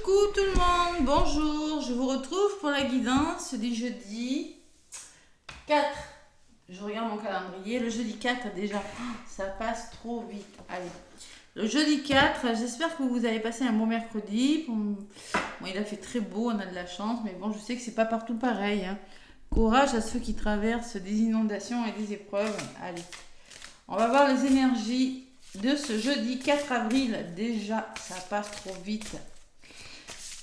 Coucou tout le monde, bonjour, je vous retrouve pour la guidance du jeudi 4. Je regarde mon calendrier, le jeudi 4 déjà, ça passe trop vite. Allez, le jeudi 4, j'espère que vous avez passé un bon mercredi. Bon, il a fait très beau, on a de la chance, mais bon, je sais que c'est pas partout pareil. Hein. Courage à ceux qui traversent des inondations et des épreuves. Allez, on va voir les énergies de ce jeudi 4 avril. Déjà, ça passe trop vite.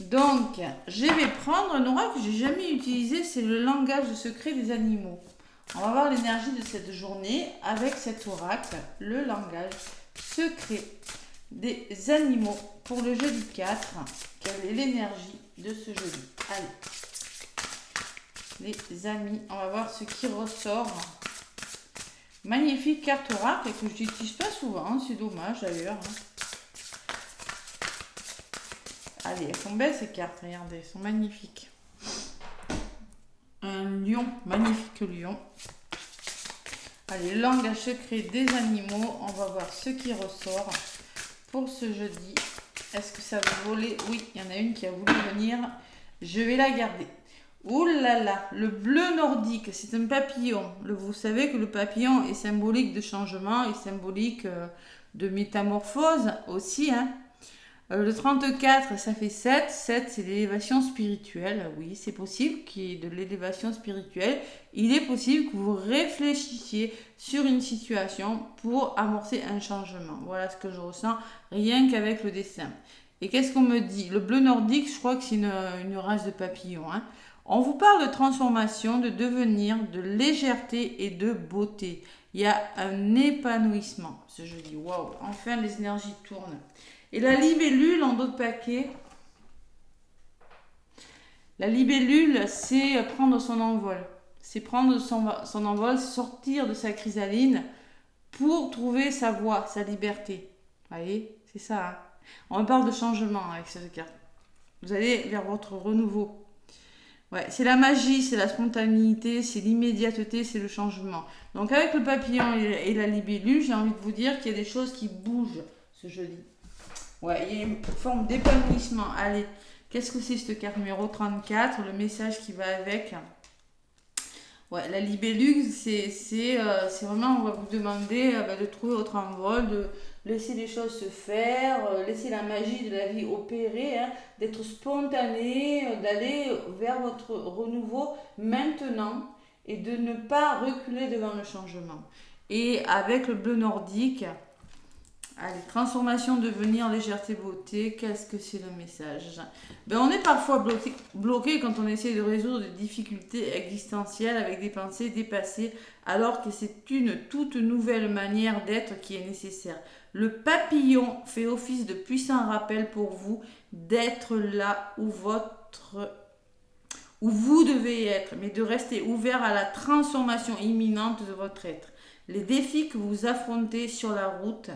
Donc, je vais prendre un oracle que j'ai jamais utilisé, c'est le langage secret des animaux. On va voir l'énergie de cette journée avec cet oracle, le langage secret des animaux pour le jeudi 4. Quelle est l'énergie de ce jeudi? Allez, les amis, on va voir ce qui ressort. Magnifique carte oracle que je n'utilise pas souvent, c'est dommage d'ailleurs. Allez, elles sont belles ces cartes, regardez, elles sont magnifiques. Un lion, magnifique lion. Allez, langage secret des animaux, on va voir ce qui ressort pour ce jeudi. Est-ce que ça va voler? Oui, il y en a une qui a voulu venir, je vais la garder. Ouh là là, le bleu nordique, c'est un papillon. Vous savez que le papillon est symbolique de changement, est symbolique de métamorphose aussi, hein. Le 34, ça fait 7. 7, c'est l'élévation spirituelle. Oui, c'est possible qu'il y ait de l'élévation spirituelle. Il est possible que vous réfléchissiez sur une situation pour amorcer un changement. Voilà ce que je ressens, rien qu'avec le dessin. Et qu'est-ce qu'on me dit? Le bleu nordique, je crois que c'est une race de papillons. Hein. On vous parle de transformation, de devenir, de légèreté et de beauté. Il y a un épanouissement. Ce jeudi, waouh, enfin les énergies tournent. Et la libellule en d'autres paquets. La libellule, c'est prendre son envol. C'est prendre son envol, sortir de sa chrysaline pour trouver sa voie, sa liberté. Vous voyez, c'est ça. Hein. On parle de changement avec cette carte. Vous allez vers votre renouveau. Ouais, c'est la magie, c'est la spontanéité, c'est l'immédiateté, c'est le changement. Donc avec le papillon et la libellule, j'ai envie de vous dire qu'il y a des choses qui bougent ce jeudi. Ouais, il y a une forme d'épanouissement. Allez, qu'est-ce que c'est cette carte numéro 34? Le message qui va avec. Ouais, la libellule, c'est vraiment, on va vous demander de trouver votre envol, de laisser les choses se faire, laisser la magie de la vie opérer, hein, d'être spontané, d'aller vers votre renouveau maintenant et de ne pas reculer devant le changement. Et avec le bleu nordique, allez, transformation, devenir, légèreté, beauté, qu'est-ce que c'est le message? On est parfois bloqué quand on essaie de résoudre des difficultés existentielles avec des pensées dépassées, alors que c'est une toute nouvelle manière d'être qui est nécessaire. Le papillon fait office de puissant rappel pour vous d'être là où vous devez être, mais de rester ouvert à la transformation imminente de votre être. Les défis que vous affrontez sur la route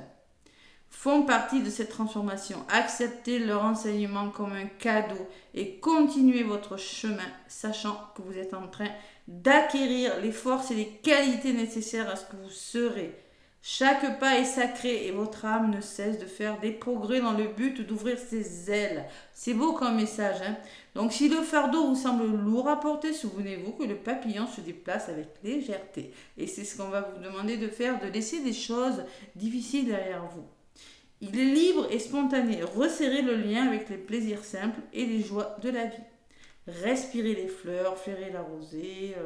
font partie de cette transformation. Acceptez leur enseignement comme un cadeau et continuez votre chemin, sachant que vous êtes en train d'acquérir les forces et les qualités nécessaires à ce que vous serez. Chaque pas est sacré et votre âme ne cesse de faire des progrès dans le but d'ouvrir ses ailes. C'est beau comme message. Hein? Donc si le fardeau vous semble lourd à porter, souvenez-vous que le papillon se déplace avec légèreté. Et c'est ce qu'on va vous demander de faire, de laisser des choses difficiles derrière vous. Il est libre et spontané. Resserrez le lien avec les plaisirs simples et les joies de la vie. Respirez les fleurs, flairez la rosée,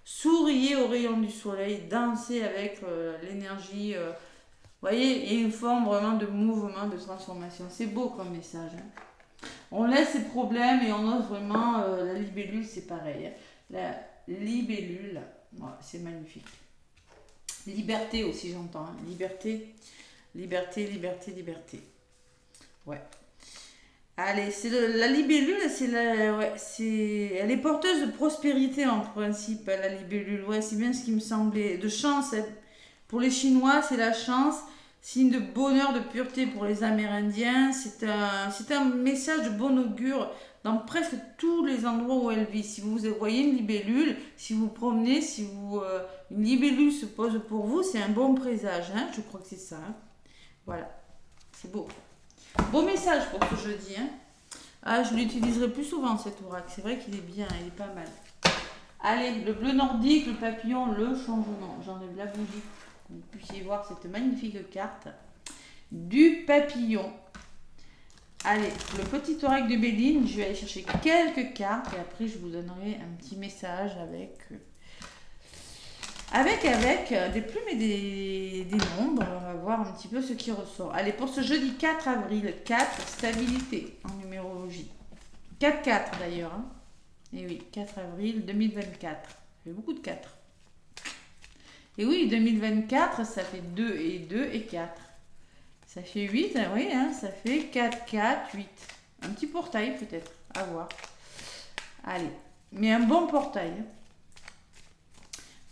souriez aux rayons du soleil, dansez avec l'énergie. Vous voyez, il y a une forme vraiment de mouvement, de transformation. C'est beau comme message. Hein. On laisse ses problèmes et on ose vraiment. La libellule, c'est pareil. Hein. La libellule, ouais, c'est magnifique. Liberté aussi, j'entends. Hein. Liberté. Liberté, liberté, liberté. Ouais. Allez, la libellule, elle est porteuse de prospérité en principe, la libellule. Ouais, c'est bien ce qui me semblait. De chance. Pour les Chinois, c'est la chance. Signe de bonheur, de pureté pour les Amérindiens. C'est un message de bon augure dans presque tous les endroits où elle vit. Si vous voyez une libellule, si vous promenez, une libellule se pose pour vous, c'est un bon présage. Hein, je crois que c'est ça. Hein. Voilà, c'est beau. Beau message pour ce jeudi. Hein. Ah, je l'utiliserai plus souvent cet oracle. C'est vrai qu'il est bien, il est pas mal. Allez, le bleu nordique, le papillon, le changement. J'enlève la bougie pour que vous puissiez voir cette magnifique carte du papillon. Allez, le petit oracle de Béline, je vais aller chercher quelques cartes et après je vous donnerai un petit message avec des plumes et des nombres. On va voir un petit peu ce qui ressort. Allez, pour ce jeudi 4 avril, 4, stabilité en numérologie. 4-4 d'ailleurs. Hein. Et oui, 4 avril 2024. Ça fait beaucoup de 4. Et oui, 2024, ça fait 2 et 2 et 4. Ça fait 8, oui, hein, ça fait 4, 4, 8. Un petit portail peut-être, à voir. Allez, mais un bon portail.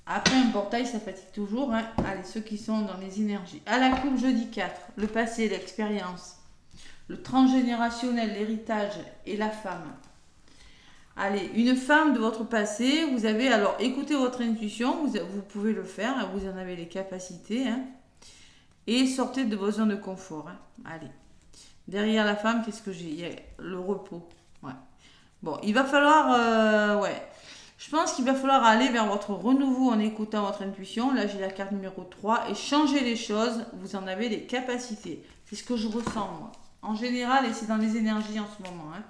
Après un portail, ça fatigue toujours. Hein. Allez, ceux qui sont dans les énergies. À la coupe, jeudi 4, le passé, l'expérience, le transgénérationnel, l'héritage et la femme. Allez, une femme de votre passé, vous avez, alors écoutez votre intuition, vous pouvez le faire, vous en avez les capacités. Hein. Et sortez de vos zones de confort. Hein. Allez. Derrière la femme, qu'est-ce que j'ai? Il y a le repos. Ouais. Bon, il va falloir... ouais. Je pense qu'il va falloir aller vers votre renouveau en écoutant votre intuition. Là, j'ai la carte numéro 3. Et changer les choses, vous en avez les capacités. C'est ce que je ressens, moi. En général, et c'est dans les énergies en ce moment. Hein.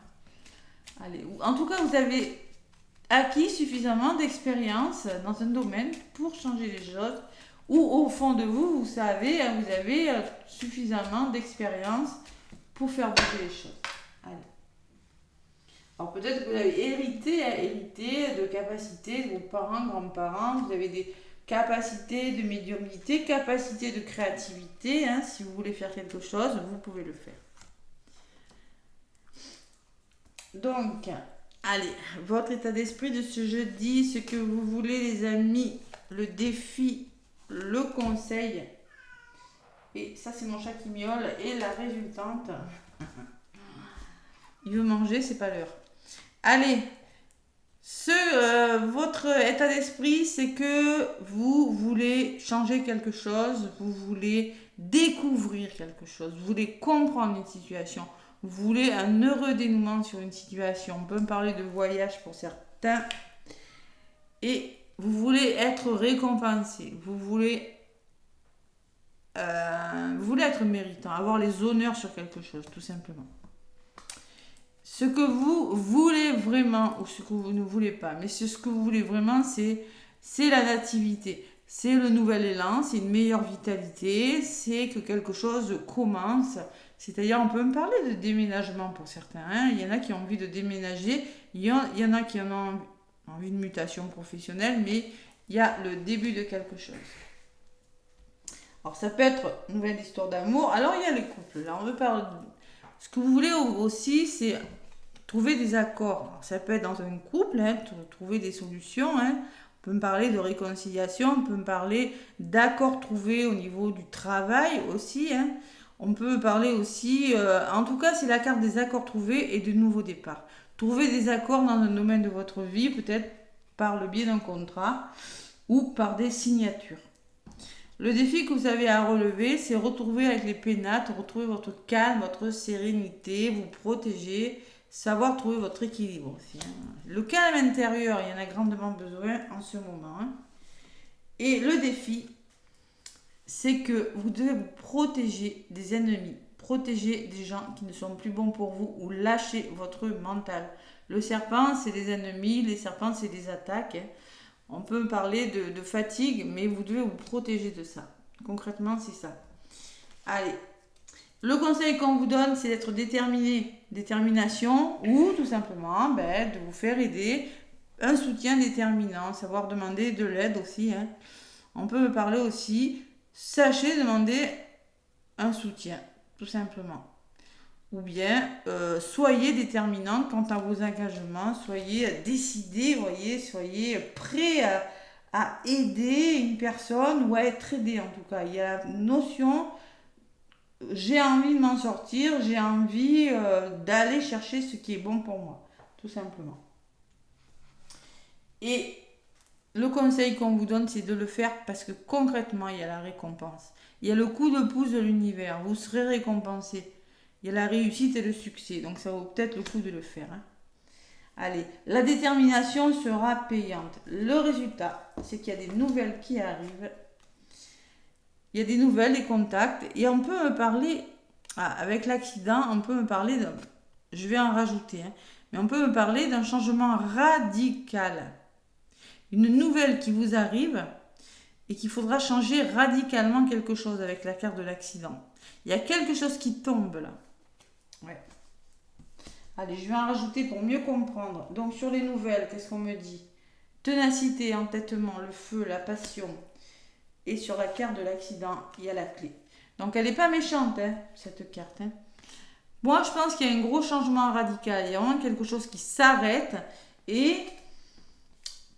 Allez. En tout cas, vous avez acquis suffisamment d'expérience dans un domaine pour changer les choses. Ou au fond de vous, vous savez, vous avez suffisamment d'expérience pour faire bouger les choses. Allez. Alors peut-être que vous avez hérité de capacités de vos parents, grands-parents, vous avez des capacités de médiumnité, capacités de créativité. Hein, si vous voulez faire quelque chose, vous pouvez le faire. Donc, allez, votre état d'esprit de ce jeudi, ce que vous voulez les amis, le défi, le conseil, et ça c'est mon chat qui miaule, et la résultante, il veut manger, c'est pas l'heure. Allez, votre état d'esprit, c'est que vous voulez changer quelque chose, vous voulez découvrir quelque chose, vous voulez comprendre une situation, vous voulez un heureux dénouement sur une situation. On peut me parler de voyage pour certains, et vous voulez être récompensé, vous voulez être méritant, avoir les honneurs sur quelque chose, tout simplement. Ce que vous voulez vraiment, ou ce que vous ne voulez pas, mais ce que vous voulez vraiment, c'est la nativité, c'est le nouvel élan, c'est une meilleure vitalité, c'est que quelque chose commence. C'est-à-dire, on peut me parler de déménagement pour certains. Hein. Il y en a qui ont envie de déménager, il y en a qui en ont envie de mutation professionnelle, mais il y a le début de quelque chose. Alors, ça peut être une nouvelle histoire d'amour. Alors, il y a les couples. Là, on veut parler. Ce que vous voulez aussi, c'est trouver des accords. Alors, ça peut être dans un couple, hein, trouver des solutions. Hein. On peut me parler de réconciliation, on peut me parler d'accords trouvés au niveau du travail aussi. Hein. On peut parler aussi, en tout cas, c'est la carte des accords trouvés et de nouveaux départs. Trouver des accords dans un domaine de votre vie, peut-être par le biais d'un contrat ou par des signatures. Le défi que vous avez à relever, c'est retrouver avec les pénates, retrouver votre calme, votre sérénité, vous protéger, savoir trouver votre équilibre aussi. Hein. Le calme intérieur, il y en a grandement besoin en ce moment. Hein. Et le défi, c'est que vous devez vous protéger des ennemis, protéger des gens qui ne sont plus bons pour vous ou lâcher votre mental. Le serpent, c'est des ennemis, les serpents, c'est des attaques. Hein. On peut parler de fatigue, mais vous devez vous protéger de ça. Concrètement, c'est ça. Allez. Le conseil qu'on vous donne, c'est d'être déterminé. Détermination ou tout simplement de vous faire aider. Un soutien déterminant. Savoir demander de l'aide aussi. Hein. On peut parler aussi. Sachez demander un soutien. Tout simplement. Ou bien, soyez déterminant quant à vos engagements, soyez décidé, soyez prêt à aider une personne ou à être aidé en tout cas. Il y a la notion, j'ai envie de m'en sortir, j'ai envie d'aller chercher ce qui est bon pour moi, tout simplement. Et le conseil qu'on vous donne, c'est de le faire parce que concrètement, il y a la récompense. Il y a le coup de pouce de l'univers, vous serez récompensé. Il y a la réussite et le succès. Donc ça vaut peut-être le coup de le faire. Hein. Allez, la détermination sera payante. Le résultat, c'est qu'il y a des nouvelles qui arrivent. Il y a des nouvelles, des contacts. Et on peut me parler, avec l'accident, on peut me parler, je vais en rajouter, hein, mais on peut me parler d'un changement radical. Une nouvelle qui vous arrive et qu'il faudra changer radicalement quelque chose avec la carte de l'accident. Il y a quelque chose qui tombe là. Ouais. Allez, je vais en rajouter pour mieux comprendre. Donc sur les nouvelles, qu'est-ce qu'on me dit? Ténacité, entêtement, le feu, la passion. Et sur la carte de l'accident, il y a la clé. Donc elle n'est pas méchante, hein, cette carte. Hein. Moi, je pense qu'il y a un gros changement radical. Il y a vraiment quelque chose qui s'arrête. Et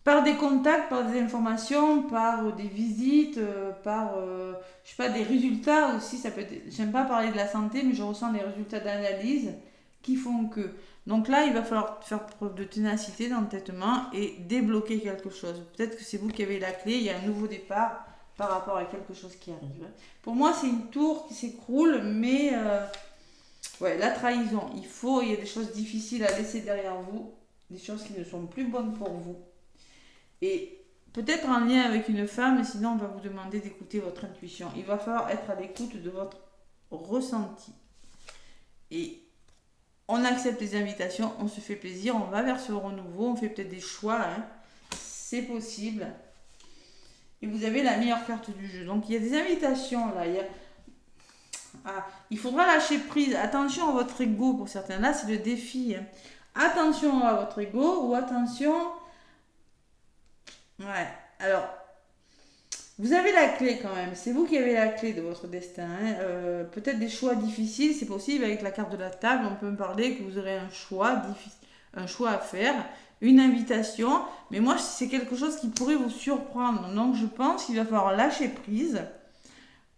par des contacts, par des informations, par des visites, par je sais pas, des résultats aussi. Ça peut être, j'aime pas parler de la santé, mais je ressens des résultats d'analyse qui font que. Donc là, il va falloir faire preuve de ténacité, d'entêtement et débloquer quelque chose. Peut-être que c'est vous qui avez la clé, il y a un nouveau départ par rapport à quelque chose qui arrive. Pour moi, c'est une tour qui s'écroule, mais ouais, la trahison. Il y a des choses difficiles à laisser derrière vous, des choses qui ne sont plus bonnes pour vous. Et peut-être en lien avec une femme, sinon on va vous demander d'écouter votre intuition. Il va falloir être à l'écoute de votre ressenti. Et on accepte les invitations, on se fait plaisir, on va vers ce renouveau, on fait peut-être des choix, hein. C'est possible. Et vous avez la meilleure carte du jeu. Donc il y a des invitations là. Il faudra lâcher prise. Attention à votre ego pour certains. Là, c'est le défi. Hein. Attention à votre ego ou attention. Ouais. Alors, vous avez la clé quand même. C'est vous qui avez la clé de votre destin. Hein. Peut-être des choix difficiles. C'est possible avec la carte de la table. On peut me parler que vous aurez un choix à faire. Une invitation, mais moi c'est quelque chose qui pourrait vous surprendre. Donc je pense qu'il va falloir lâcher prise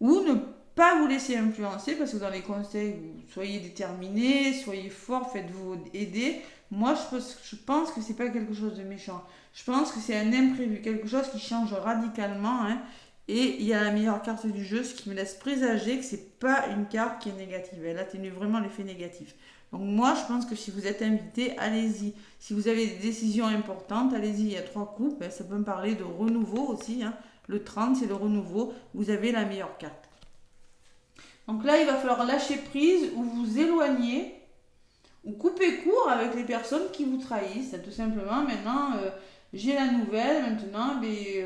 ou ne pas vous laisser influencer parce que dans les conseils, vous soyez déterminé, soyez fort, faites-vous aider. Moi je pense que c'est pas quelque chose de méchant. Je pense que c'est un imprévu, quelque chose qui change radicalement. Hein, et il y a la meilleure carte du jeu, ce qui me laisse présager que c'est pas une carte qui est négative. Elle atténue vraiment l'effet négatif. Donc moi, je pense que si vous êtes invité, allez-y. Si vous avez des décisions importantes, allez-y. Il y a 3 coupes. Ça peut me parler de renouveau aussi. Hein. Le 30, c'est le renouveau. Vous avez la meilleure carte. Donc là, il va falloir lâcher prise ou vous éloigner ou couper court avec les personnes qui vous trahissent. Tout simplement, maintenant, j'ai la nouvelle. Maintenant, mais,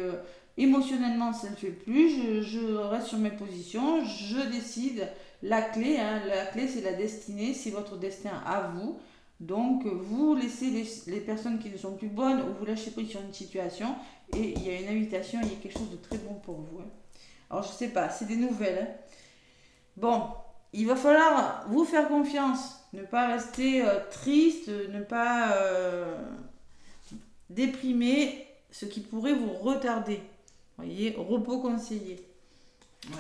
émotionnellement, ça ne fait plus. Je reste sur mes positions. Je décide. La clé, c'est la destinée, c'est votre destin à vous. Donc, vous laissez les personnes qui ne sont plus bonnes ou vous lâchez prise sur une situation et il y a une invitation, il y a quelque chose de très bon pour vous. Hein. Alors, je ne sais pas, c'est des nouvelles. Hein. Bon, il va falloir vous faire confiance, ne pas rester triste, ne pas déprimer, ce qui pourrait vous retarder. Vous voyez, repos conseillé. Ouais.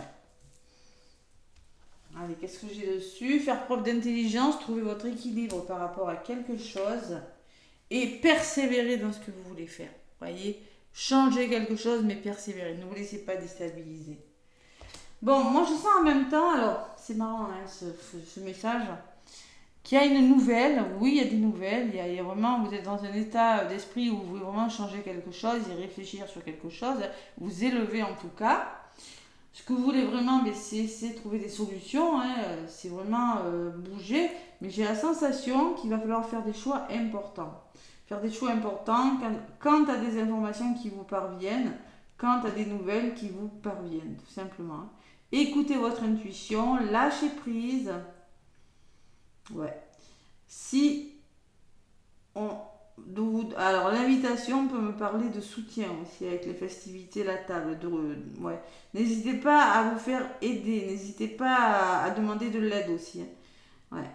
Allez, qu'est-ce que j'ai dessus? Faire preuve d'intelligence, trouver votre équilibre par rapport à quelque chose et persévérer dans ce que vous voulez faire. Voyez, changer quelque chose mais persévérer. Ne vous laissez pas déstabiliser. Bon, moi je sens en même temps, alors c'est marrant hein, ce message, qu'il y a une nouvelle. Oui, il y a des nouvelles. Il y a vraiment, vous êtes dans un état d'esprit où vous voulez vraiment changer quelque chose et réfléchir sur quelque chose. Vous élever en tout cas. Ce que vous voulez vraiment, c'est trouver des solutions, hein, c'est vraiment bouger. Mais j'ai la sensation qu'il va falloir faire des choix importants. Faire des choix importants quand à des informations qui vous parviennent, quand à des nouvelles qui vous parviennent, tout simplement. Écoutez votre intuition, lâchez prise. Ouais. Alors l'invitation peut me parler de soutien aussi avec les festivités, la table. Ouais. N'hésitez pas à vous faire aider, n'hésitez pas à demander de l'aide aussi. Hein. Ouais.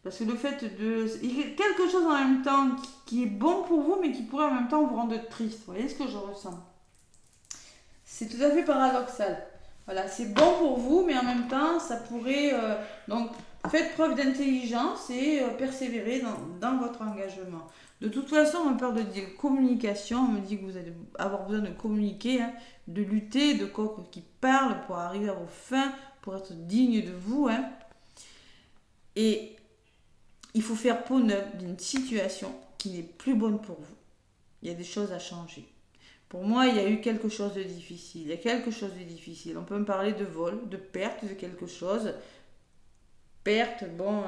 Parce que le fait de... Il y a quelque chose en même temps qui est bon pour vous, mais qui pourrait en même temps vous rendre triste. Vous voyez ce que je ressens? C'est tout à fait paradoxal. Voilà, c'est bon pour vous, mais en même temps, ça pourrait... donc, faites preuve d'intelligence et persévérez dans votre engagement. De toute façon, on parle de communication, on me dit que vous allez avoir besoin de communiquer, hein, de lutter, de coq qui parle pour arriver à vos fins, pour être digne de vous. Hein. Et il faut faire peau neuve d'une situation qui n'est plus bonne pour vous. Il y a des choses à changer. Pour moi, il y a eu quelque chose de difficile. Il y a quelque chose de difficile. On peut me parler de vol, de perte de quelque chose. Perte, bon,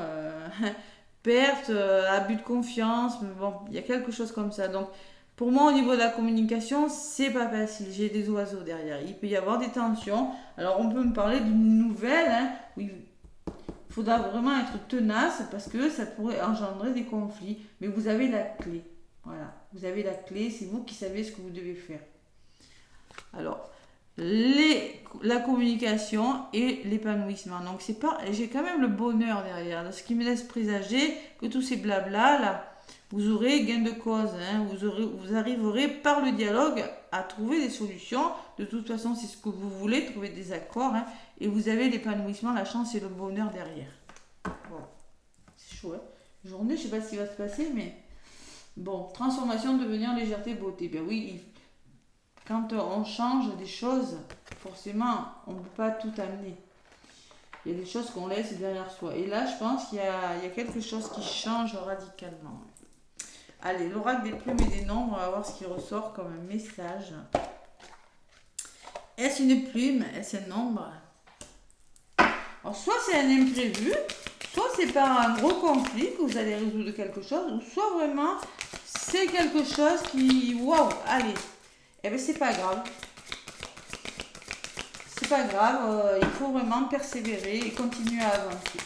perte, abus de confiance, mais bon, il y a quelque chose comme ça. Donc, pour moi, au niveau de la communication, c'est pas facile. J'ai des oiseaux derrière. Il peut y avoir des tensions. Alors, on peut me parler d'une nouvelle, hein, où il faudra vraiment être tenace parce que ça pourrait engendrer des conflits. Mais vous avez la clé. Voilà, vous avez la clé. C'est vous qui savez ce que vous devez faire. Alors, la communication et l'épanouissement. Donc, c'est pas, j'ai quand même le bonheur derrière, ce qui me laisse présager que tous ces blabla là, vous aurez gain de cause, hein, vous arriverez par le dialogue à trouver des solutions. De toute façon, c'est ce que vous voulez, trouver des accords, hein, et vous avez l'épanouissement, la chance et le bonheur derrière. Voilà, c'est chaud, hein. Journée, je sais pas ce qui va se passer, mais bon, transformation, devenir légèreté, beauté. Bien oui, quand on change des choses, forcément, on ne peut pas tout amener. Il y a des choses qu'on laisse derrière soi. Et là, je pense qu'il y a quelque chose qui change radicalement. Allez, l'oracle des plumes et des nombres, on va voir ce qui ressort comme un message. Est-ce une plume? Est-ce un nombre? Alors, soit c'est un imprévu, soit c'est par un gros conflit que vous allez résoudre quelque chose, ou soit vraiment c'est quelque chose qui... Waouh, allez. Eh bien, c'est pas grave. C'est pas grave, il faut vraiment persévérer et continuer à avancer.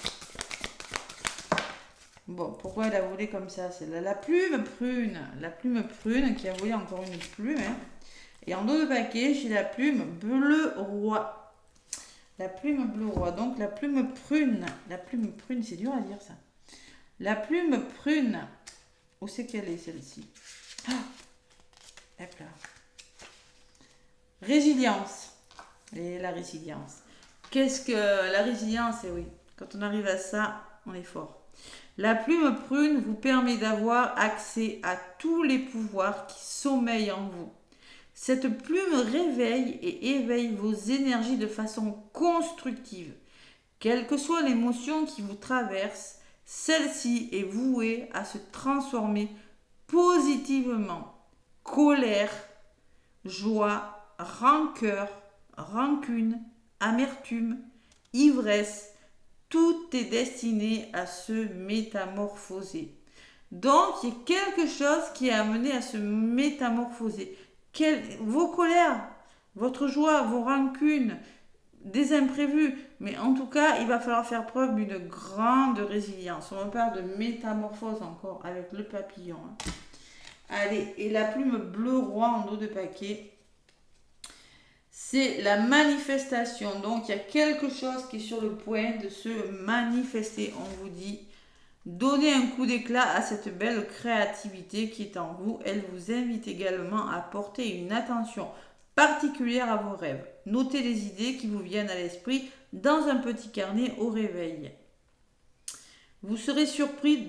Bon, pourquoi elle a volé comme ça? C'est la plume prune. La plume prune qui a volé encore une plume. Hein. Et en dos de paquet, j'ai la plume bleu roi. La plume bleu roi. Donc la plume prune. La plume prune, c'est dur à dire ça. La plume prune. Où c'est qu'elle est celle-ci? Ah, hop là. Résilience. Et la résilience. Qu'est-ce que la résilience? Et oui, quand on arrive à ça, on est fort. La plume prune vous permet d'avoir accès à tous les pouvoirs qui sommeillent en vous. Cette plume réveille et éveille vos énergies de façon constructive. Quelle que soit l'émotion qui vous traverse, celle-ci est vouée à se transformer positivement. Colère, joie, rancœur, rancune, amertume, ivresse, tout est destiné à se métamorphoser. Donc, il y a quelque chose qui est amené à se métamorphoser. Vos colères, votre joie, vos rancunes, des imprévus. Mais en tout cas, il va falloir faire preuve d'une grande résilience. On parle de métamorphose encore avec le papillon. Hein. Allez, et la plume bleu roi en dos de paquet. C'est la manifestation. Donc, il y a quelque chose qui est sur le point de se manifester. On vous dit, donnez un coup d'éclat à cette belle créativité qui est en vous. Elle vous invite également à porter une attention particulière à vos rêves. Notez les idées qui vous viennent à l'esprit dans un petit carnet au réveil. Vous serez surpris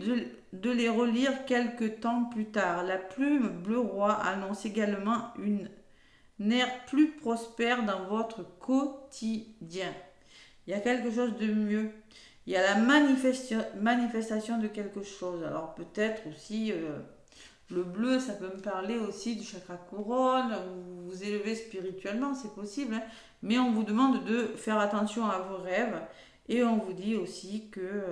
de les relire quelques temps plus tard. La plume bleu roi annonce également une ère plus prospère dans votre quotidien. Il y a quelque chose de mieux. Il y a la manifestation de quelque chose. Alors peut-être aussi le bleu, ça peut me parler aussi du chakra couronne, vous vous élevez spirituellement, c'est possible. Hein, mais on vous demande de faire attention à vos rêves et on vous dit aussi que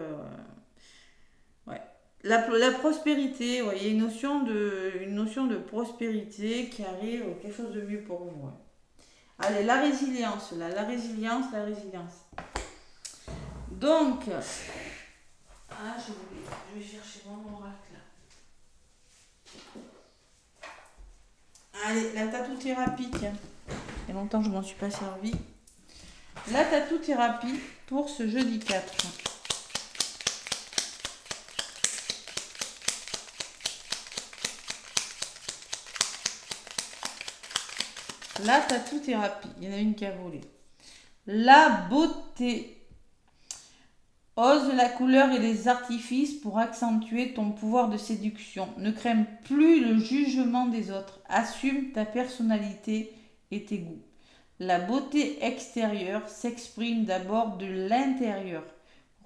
la prospérité, ouais, il y a une notion de prospérité qui arrive, quelque chose de mieux pour vous. Ouais. Allez, la résilience, là, la résilience. Donc, je vais chercher mon oracle là. Allez, la tatou-thérapie, tiens. Il y a longtemps que je ne m'en suis pas servi. La tatou-thérapie pour ce jeudi 4. La tatou-thérapie, il y en a une qui a volé. La beauté. Ose la couleur et les artifices pour accentuer ton pouvoir de séduction. Ne crains plus le jugement des autres. Assume ta personnalité et tes goûts. La beauté extérieure s'exprime d'abord de l'intérieur.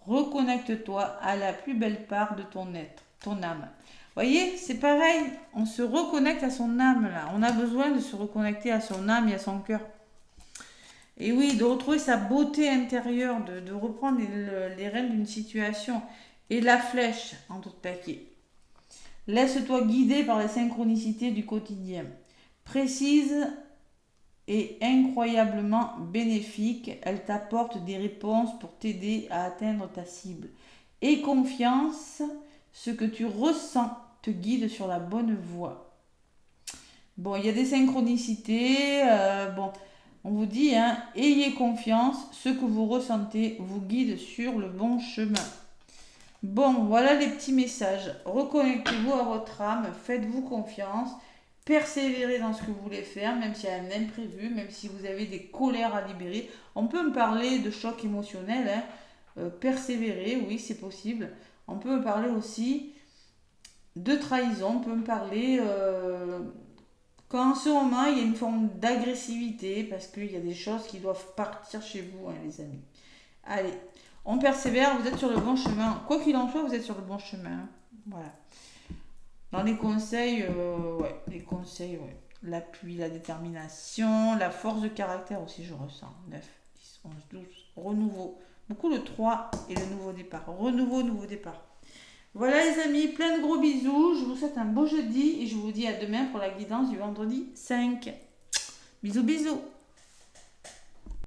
Reconnecte-toi à la plus belle part de ton être, ton âme. Voyez, c'est pareil, on se reconnecte à son âme là. On a besoin de se reconnecter à son âme et à son cœur. Et oui, de retrouver sa beauté intérieure, de reprendre les rênes d'une situation. Et la flèche en tout paquet. Laisse-toi guider par les synchronicités du quotidien. Précise et incroyablement bénéfique, elle t'apporte des réponses pour t'aider à atteindre ta cible. Aie confiance, ce que tu ressens te guide sur la bonne voie. Bon, il y a des synchronicités, on vous dit, ayez confiance, ce que vous ressentez vous guide sur le bon chemin. Bon, voilà les petits messages. Reconnectez-vous à votre âme, faites-vous confiance, persévérez dans ce que vous voulez faire, même s'il y a un imprévu, même si vous avez des colères à libérer. On peut me parler de choc émotionnel, persévérer, oui, c'est possible. On peut me parler aussi de trahison, on peut me parler quand en ce moment il y a une forme d'agressivité, parce qu'il y a des choses qui doivent partir chez vous, les amis. Allez. On persévère, vous êtes sur le bon chemin. Quoi qu'il en soit, vous êtes sur le bon chemin. Voilà. Dans les conseils, les conseils, l'appui, la détermination, la force de caractère aussi, je ressens. 9, 10, 11, 12. Renouveau. Beaucoup le 3 et le nouveau départ. Renouveau, nouveau départ. Voilà les amis, plein de gros bisous. Je vous souhaite un beau jeudi et je vous dis à demain pour la guidance du vendredi 5. Bisous, bisous.